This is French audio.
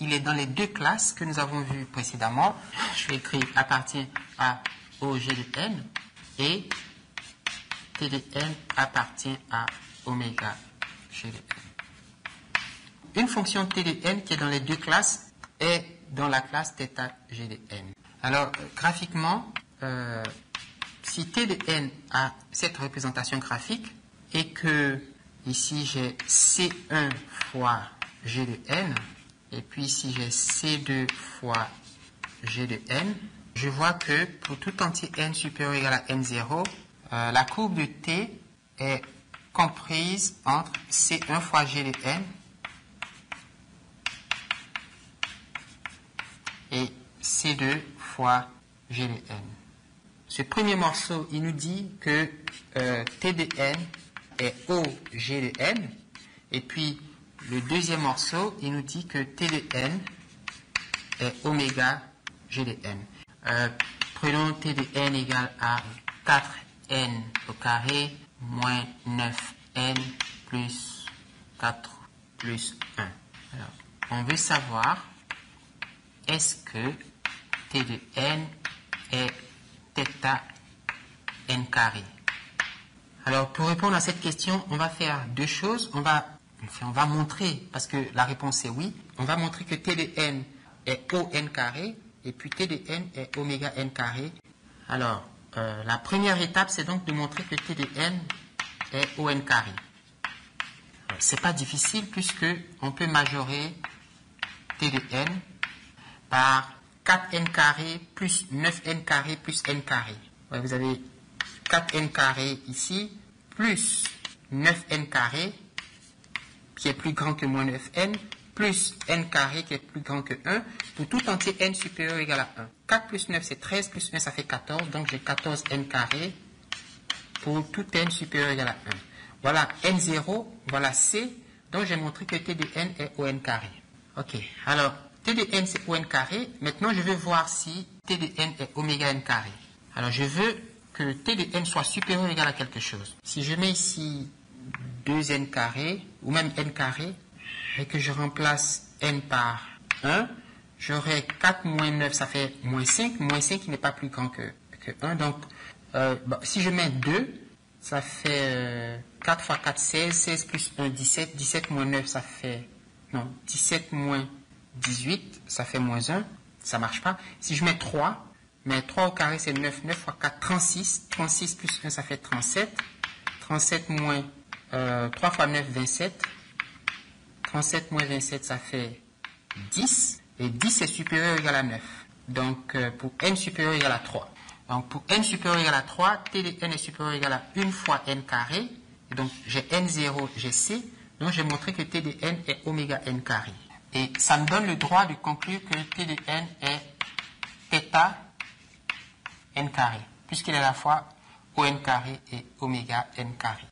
il est dans les deux classes que nous avons vues précédemment. Je vais écrire appartient à OG de n et T de n appartient à oméga G de n. Une fonction T de n qui est dans les deux classes est dans la classe θ G de n. Alors, graphiquement, si T de n a cette représentation graphique et que ici j'ai C1 fois G de n, et puis ici j'ai C2 fois G de n, je vois que pour tout entier n supérieur ou égal à n0, la courbe de t est comprise entre C1 fois G de n et C2 fois G de n. Ce premier morceau, il nous dit que T de n est O G de n, et puis le deuxième morceau, il nous dit que T de n est oméga G de n. Prenons T de n égale à 4n au carré moins 9n plus 4 plus 1. Alors, on veut savoir est-ce que T de n est θ n carré. Alors, pour répondre à cette question, on va faire deux choses. On va montrer, parce que la réponse est oui, on va montrer que T de n est O n carré, et puis T de n est oméga n carré. Alors, la première étape, c'est donc de montrer que T de n est O n carré. C'est pas difficile, puisque on peut majorer T de n par 4n carré plus 9n carré plus n carré. Ouais, vous avez 4n carré ici, plus 9n carré, qui est plus grand que moins 9n, plus n carré qui est plus grand que 1, pour tout entier n supérieur ou égal à 1. 4 plus 9 c'est 13, plus 1 ça fait 14, donc j'ai 14n carré pour tout n supérieur ou égal à 1. Voilà n0, voilà c, donc j'ai montré que T de n est O n carré. Ok, alors T de n c'est O n carré, maintenant je veux voir si T de n est oméga n carré. Alors je veux que T de n soit supérieur ou égal à quelque chose. Si je mets ici 2n carré, ou même n carré, et que je remplace n par 1, j'aurai 4 moins 9, ça fait moins 5 qui n'est pas plus grand que 1. Donc, si je mets 2, ça fait 4 fois 4, 16, 16 plus 1, 17, 17 moins 9, ça fait, non, 17 moins 18, ça fait moins 1, ça marche pas. Si je mets 3, mais 3 au carré c'est 9, 9 fois 4, 36, 36 plus 1, ça fait 37, 37 moins 3 fois 9, 27, 37 moins 27, ça fait 10, et 10 est supérieur ou égal à 9. Donc, pour n supérieur ou égal à 3. Donc, pour n supérieur ou égal à 3, T de n est supérieur ou égal à 1 fois n carré, et donc j'ai n0, j'ai c, donc j'ai montré que T de n est oméga n carré. Et ça me donne le droit de conclure que T de n est θ n carré, puisqu'il est à la fois O n carré et oméga n carré.